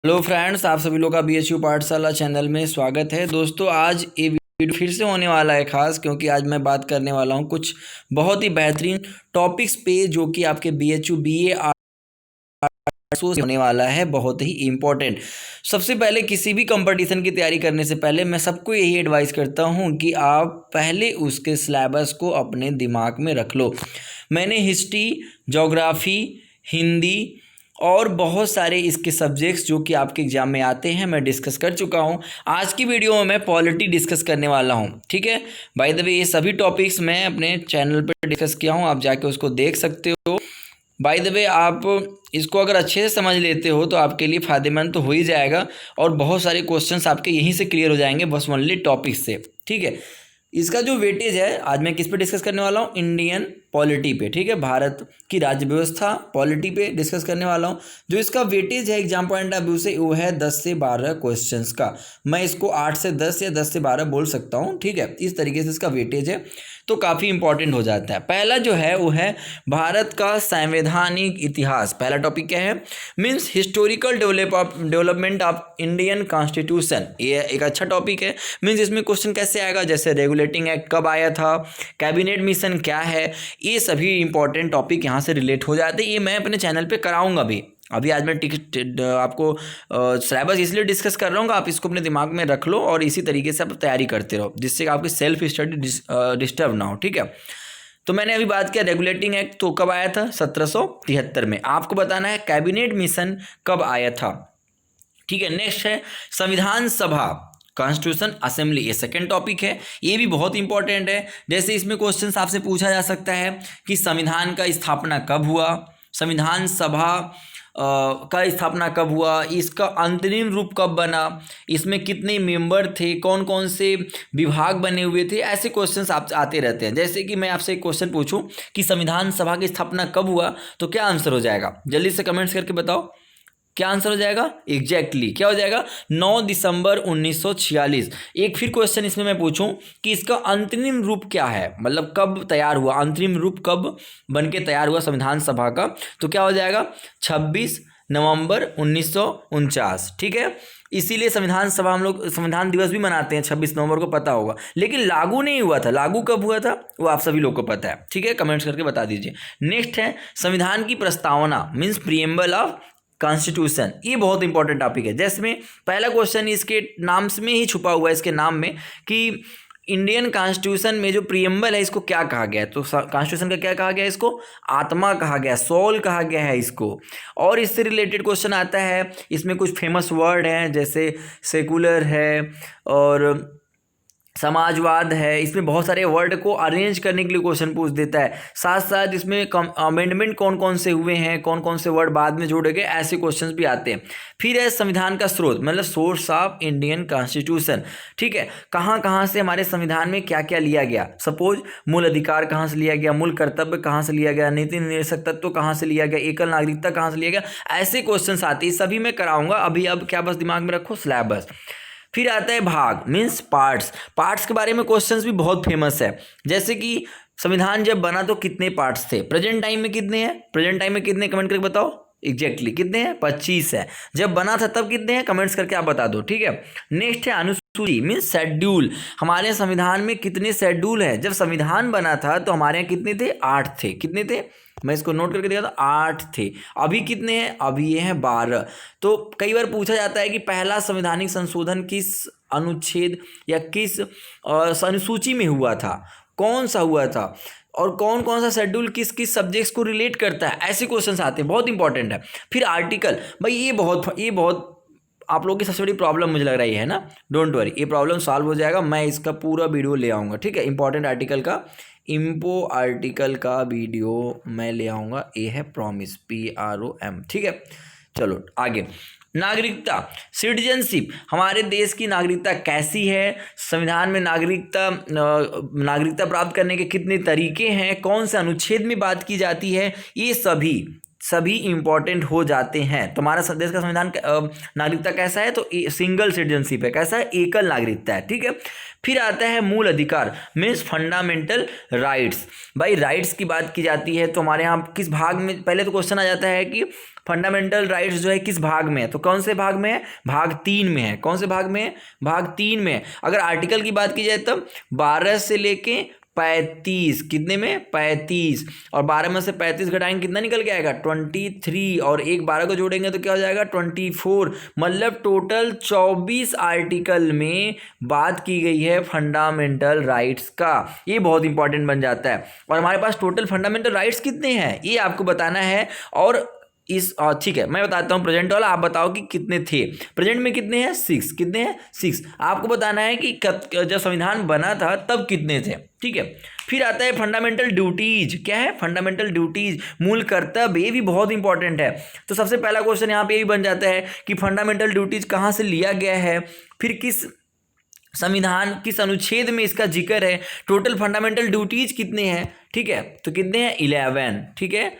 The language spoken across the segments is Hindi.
हेलो फ्रेंड्स, आप सभी लोग का बीएचयू पाठशाला चैनल में स्वागत है। दोस्तों, आज ये वीडियो फिर से होने वाला है खास, क्योंकि आज मैं बात करने वाला हूँ कुछ बहुत ही बेहतरीन टॉपिक्स पे जो कि आपके बीएचयू बीए आर्ट्स होने वाला है, बहुत ही इम्पोर्टेंट। सबसे पहले किसी भी कंपटीशन की तैयारी करने से पहले मैं सबको यही एडवाइस करता हूँ कि आप पहले उसके सिलेबस को अपने दिमाग में रख लो। मैंने हिस्ट्री, ज्योग्राफी, हिंदी और बहुत सारे इसके सब्जेक्ट्स जो कि आपके एग्जाम में आते हैं मैं डिस्कस कर चुका हूं। आज की वीडियो में मैं पॉलिटी डिस्कस करने वाला हूं। ठीक है, बाय द वे ये सभी टॉपिक्स मैं अपने चैनल पर डिस्कस किया हूं, आप जाके उसको देख सकते हो। बाय द वे आप इसको अगर अच्छे से समझ लेते हो तो आपके लिए फ़ायदेमंद तो हो ही जाएगा, और बहुत सारे क्वेश्चंस आपके यहीं से क्लियर हो जाएंगे बस ओनली टॉपिक से। ठीक है, इसका जो वेटेज है आज मैं किस पे डिस्कस करने वाला हूँ, इंडियन पॉलिटी पे। ठीक है, भारत की राज्य व्यवस्था पॉलिटी पे डिस्कस करने वाला हूँ। जो इसका वेटेज है एग्जाम पॉइंट ऑफ व्यू से वो है 10 से 12 क्वेश्चंस का। मैं इसको 8 से 10 या 10 से 12 बोल सकता हूँ। ठीक है, इस तरीके से इसका वेटेज है, तो काफ़ी इंपॉर्टेंट हो जाता है। पहला जो है वो है भारत का संवैधानिक इतिहास। पहला टॉपिक क्या है, means historical development of Indian constitution. ये एक अच्छा टॉपिक है। मीन्स इसमें क्वेश्चन कैसे आएगा, जैसे रेगुलेटिंग एक्ट कब आया था, कैबिनेट मिशन क्या है, ये सभी इंपॉर्टेंट टॉपिक यहाँ से रिलेट हो जाते हैं। ये मैं अपने चैनल पे कराऊंगा भी। अभी आज मैं आपको सिलेबस इसलिए डिस्कस कर रहा हूँ, आप इसको अपने दिमाग में रख लो और इसी तरीके से आप तैयारी करते रहो, जिससे आपकी सेल्फ स्टडी डिस्टर्ब ना हो। ठीक है, तो मैंने अभी बात किया रेगुलेटिंग एक्ट तो कब आया था, 1773 में। आपको बताना है कैबिनेट मिशन कब आया था। ठीक है, नेक्स्ट है संविधान सभा, कॉन्स्टिट्यूशन असेंबली। ये सेकंड टॉपिक है, ये भी बहुत इंपॉर्टेंट है। जैसे इसमें क्वेश्चन आपसे पूछा जा सकता है कि संविधान का स्थापना कब हुआ, संविधान सभा का स्थापना कब हुआ, इसका अंतरिम रूप कब बना, इसमें कितने मेंबर थे, कौन कौन से विभाग बने हुए थे। ऐसे क्वेश्चंस आप आते रहते हैं। जैसे कि मैं आपसे एक क्वेश्चन पूछूं कि संविधान सभा की स्थापना कब हुआ, तो क्या आंसर हो जाएगा, जल्दी से कमेंट्स करके बताओ क्या आंसर हो जाएगा। एग्जैक्टली क्या हो जाएगा, 9 दिसंबर 1946। एक फिर क्वेश्चन इसमें मैं पूछूं कि इसका अंतरिम रूप क्या है, मतलब कब तैयार हुआ, अंतरिम रूप कब बन के तैयार हुआ संविधान सभा का, तो क्या हो जाएगा 26 नवंबर 1949। ठीक है, इसीलिए संविधान सभा हम लोग संविधान दिवस भी मनाते हैं 26 नवंबर को, पता होगा। लेकिन लागू नहीं हुआ था, लागू कब हुआ था वो आप सभी लोग को पता है। ठीक है, कमेंट्स करके बता दीजिए। नेक्स्ट है संविधान की प्रस्तावना, मीन्स प्रीएम्बल ऑफ कॉन्स्टिट्यूशन। ये बहुत इंपॉर्टेंट टॉपिक है। जैसे पहला क्वेश्चन इसके नाम में ही छुपा हुआ है, इसके नाम में, कि इंडियन कॉन्स्टिट्यूशन में जो प्रीएम्बल है इसको क्या कहा गया है, तो कॉन्स्टिट्यूशन का क्या कहा गया है, इसको आत्मा कहा गया, सोल कहा गया है इसको। और इससे रिलेटेड क्वेश्चन आता है, इसमें कुछ फेमस वर्ड हैं जैसे सेकुलर है और समाजवाद है। इसमें बहुत सारे वर्ड को अरेंज करने के लिए क्वेश्चन पूछ देता है। साथ साथ इसमें अमेंडमेंट कौन कौन से हुए हैं, कौन कौन से वर्ड बाद में जोड़े गए, ऐसे क्वेश्चंस भी आते हैं। फिर है संविधान का स्रोत, मतलब सोर्स ऑफ इंडियन कॉन्स्टिट्यूशन। ठीक है, कहाँ कहाँ से हमारे संविधान में क्या क्या लिया गया, सपोज मूल अधिकार कहाँ से लिया गया, मूल कर्तव्य कहाँ से लिया गया, नीति निर्देशक तत्व कहाँ से लिया गया, एकल नागरिकता कहाँ से लिया गया, ऐसे क्वेश्चन आते हैं। सभी मैं कराऊंगा अभी। अब क्या बस दिमाग में रखो सिलेबस। फिर आता है भाग, मीन्स पार्ट्स। पार्ट्स के बारे में क्वेश्चंस भी बहुत फेमस है। जैसे कि संविधान जब बना तो कितने पार्ट्स थे, प्रेजेंट टाइम में कितने हैं, प्रेजेंट टाइम में कितने, कमेंट करके बताओ। एग्जैक्टली कितने हैं, 25 है। जब बना था तब कितने हैं, कमेंट्स करके आप बता दो। ठीक है, नेक्स्ट है अनुसूची, मीन्स शेड्यूल। हमारे संविधान में कितने शेड्यूल है, जब संविधान बना था तो हमारे यहाँ कितने थे, 8 थे। कितने थे, मैं इसको नोट करके देखा था, 8 थे। अभी कितने हैं, अभी ये हैं 12। तो कई बार पूछा जाता है कि पहला संवैधानिक संशोधन किस अनुच्छेद या किस अनुसूची में हुआ था, कौन सा हुआ था, और कौन कौन सा शेड्यूल किस किस सब्जेक्ट्स को रिलेट करता है, ऐसे क्वेश्चंस आते हैं, बहुत इंपॉर्टेंट है। फिर आर्टिकल, भाई ये बहुत आप लोगों की सबसे बड़ी प्रॉब्लम मुझे लग रही है ना। डोंट वरी, ये प्रॉब्लम सॉल्व हो जाएगा, मैं इसका पूरा वीडियो ले आऊँगा। ठीक है, इंपॉर्टेंट आर्टिकल का, इम्पो आर्टिकल का वीडियो मैं ले आऊँगा। ये है प्रॉमिस, PROM। ठीक है, चलो आगे। नागरिकता, सिटीजनशिप, हमारे देश की नागरिकता कैसी है, संविधान में नागरिकता प्राप्त करने के कितने तरीके हैं, कौन से अनुच्छेद में बात की जाती है, ये सभी इंपॉर्टेंट हो जाते हैं। तुम्हारा देश का संविधान नागरिकता कैसा है, तो सिंगल सिटीजनशिप है। कैसा है, एकल नागरिकता है। ठीक है, फिर आता है मूल अधिकार, मीन्स फंडामेंटल राइट्स। भाई राइट्स की बात की जाती है तो हमारे यहाँ किस भाग में, पहले तो क्वेश्चन आ जाता है कि फंडामेंटल राइट्स जो है किस भाग में है, तो कौन से भाग में है, भाग 3 में है। कौन से भाग में है, भाग 3 में है। अगर आर्टिकल की बात की जाए तब 12 से लेके 35, कितने में 35, और 12 में से 35 घटाएंगे कितना निकल के आएगा 23, और एक 12 को जोड़ेंगे तो क्या हो जाएगा 24। मतलब टोटल 24 आर्टिकल में बात की गई है फंडामेंटल राइट्स का। ये बहुत इंपॉर्टेंट बन जाता है। और हमारे पास टोटल फंडामेंटल राइट्स कितने हैं ये आपको बताना है। और इस ठीक है, मैं बताता हूँ प्रेजेंट वाला, आप बताओ कि कितने थे। प्रेजेंट में कितने हैं 6, कितने हैं 6। आपको बताना है कि जब संविधान बना था तब कितने थे, ठीक है। फिर आता है फंडामेंटल ड्यूटीज। क्या है, फंडामेंटल ड्यूटीज, मूल कर्तव्य। ये भी बहुत इंपॉर्टेंट है। तो सबसे पहला क्वेश्चन यहाँ पे ये बन जाता है कि फंडामेंटल ड्यूटीज कहाँ से लिया गया है, फिर किस संविधान किस अनुच्छेद में इसका जिक्र है, टोटल फंडामेंटल ड्यूटीज कितने हैं, ठीक है। तो कितने हैं 11, ठीक है।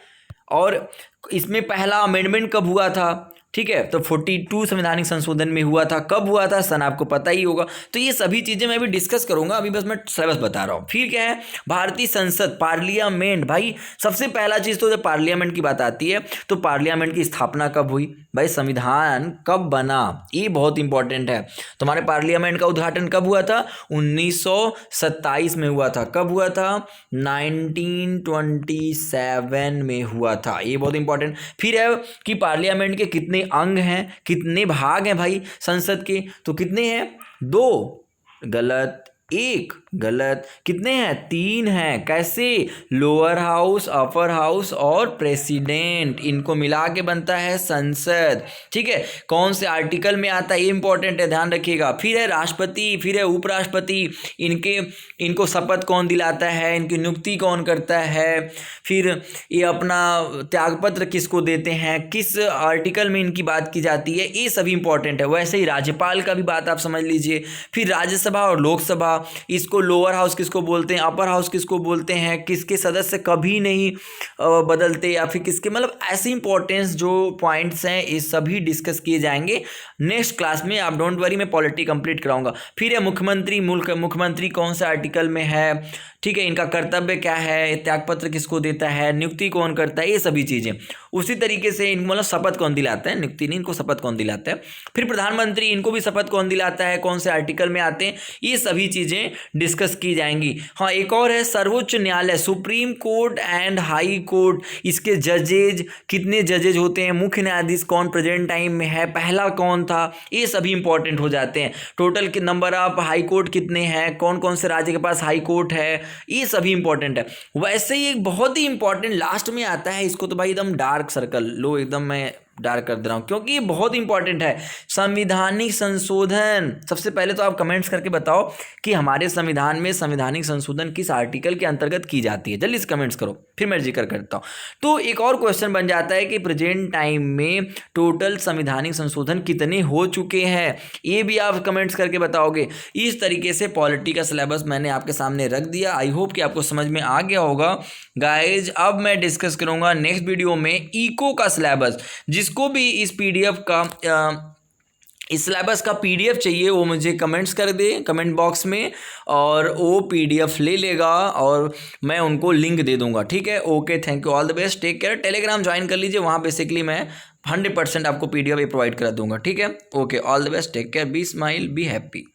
और इसमें पहला अमेंडमेंट कब हुआ था, ठीक है। तो 42 संवैधानिक संशोधन में हुआ था। कब हुआ था, सन आपको पता ही होगा। तो ये सभी चीज़ें मैं भी डिस्कस करूंगा, अभी बस मैं सिलेबस बता रहा हूँ। फिर क्या है, भारतीय संसद, पार्लियामेंट। भाई सबसे पहला चीज़ तो जब पार्लियामेंट की बात आती है तो पार्लियामेंट की स्थापना कब हुई, भाई संविधान कब बना, ये बहुत इंपॉर्टेंट है। तुम्हारे पार्लियामेंट का उद्घाटन कब हुआ था, 1927 में हुआ था। कब हुआ था, 1927 में हुआ था। ये बहुत इंपॉर्टेंट। फिर है कि पार्लियामेंट के कितने अंग हैं, कितने भाग हैं भाई संसद के, तो कितने हैं 2, गलत, 1, गलत, कितने हैं 3 हैं। कैसे, लोअर हाउस, अपर हाउस और प्रेसिडेंट, इनको मिला के बनता है संसद, ठीक है। कौन से आर्टिकल में आता है ये इंपॉर्टेंट है, ध्यान रखिएगा। फिर है राष्ट्रपति, फिर है उपराष्ट्रपति, इनको शपथ कौन दिलाता है, इनकी नियुक्ति कौन करता है, फिर ये अपना त्यागपत्र किसको देते हैं, किस आर्टिकल में इनकी बात की जाती है, ये सभी इंपॉर्टेंट है। वैसे ही राज्यपाल का भी बात आप समझ लीजिए। फिर राज्यसभा और लोकसभा, इसको लोअर हाउस किसको बोलते हैं, अपर हाउस किसको बोलते हैं, किसके सदस्य कभी नहीं बदलते, या फिर किसके, मतलब ऐसे इंपॉर्टेंस जो पॉइंट्स हैं ये सभी डिस्कस किए जाएंगे नेक्स्ट क्लास में। आप डोंट वरी, मैं पॉलिटी कंप्लीट कराऊंगा। फिर है मुख्यमंत्री, मुख्यमंत्री कौन से आर्टिकल में है, ठीक है। इनका कर्तव्य क्या है, त्यागपत्र किसको देता है, नियुक्ति कौन करता है, ये सभी चीज़ें। उसी तरीके से इनको मतलब शपथ कौन दिलाता है, नियुक्ति नहीं, इनको शपथ कौन दिलाता है। फिर प्रधानमंत्री, इनको भी शपथ कौन दिलाता है, कौन से आर्टिकल में आते हैं, ये सभी चीज़ें डिस्कस की जाएंगी। हाँ, एक और है सर्वोच्च न्यायालय, supreme court and high court, इसके जजेज, कितने जजेज होते हैं, मुख्य न्यायाधीश कौन प्रेजेंट टाइम में है, पहला कौन था, ये सभी इंपॉर्टेंट हो जाते हैं। टोटल के नंबर ऑफ हाई कोर्ट कितने हैं, कौन कौन से राज्य के पास हाई कोर्ट है, ये सभी इंपॉर्टेंट है। वैसे ही एक बहुत ही इंपॉर्टेंट लास्ट में आता है, इसको तो भाई एकदम डार्क सर्कल लो, एकदम मैं डार्क कर दे रहा हूँ क्योंकि ये बहुत इंपॉर्टेंट है, संविधानिक संशोधन। सबसे पहले तो आप कमेंट्स करके बताओ कि हमारे संविधान में संवैधानिक संशोधन किस आर्टिकल के अंतर्गत की जाती है, जल्दी से कमेंट्स करो, फिर मैं जिक्र करता हूँ। तो एक और क्वेश्चन बन जाता है कि प्रेजेंट टाइम में टोटल संवैधानिक संशोधन कितने हो चुके हैं, ये भी आप कमेंट्स करके बताओगे। इस तरीके से पॉलिटी का सिलेबस मैंने आपके सामने रख दिया। आई होप कि आपको समझ में आ गया होगा गाइज। अब मैं डिस्कस करूंगा नेक्स्ट वीडियो में इको का सिलेबस। जिसको भी इस पीडीएफ का इस सिलेबस का पीडीएफ चाहिए वो मुझे कमेंट्स कर दे कमेंट बॉक्स में, और वो पीडीएफ ले लेगा और मैं उनको लिंक दे दूंगा, ठीक है। Okay, thank you, all the best, take care. Telegram join कर लीजिए, वहाँ बेसिकली मैं 100% आपको पीडीएफ प्रोवाइड करा दूंगा, ठीक है। Okay, all the best, take care, be smile, be happy.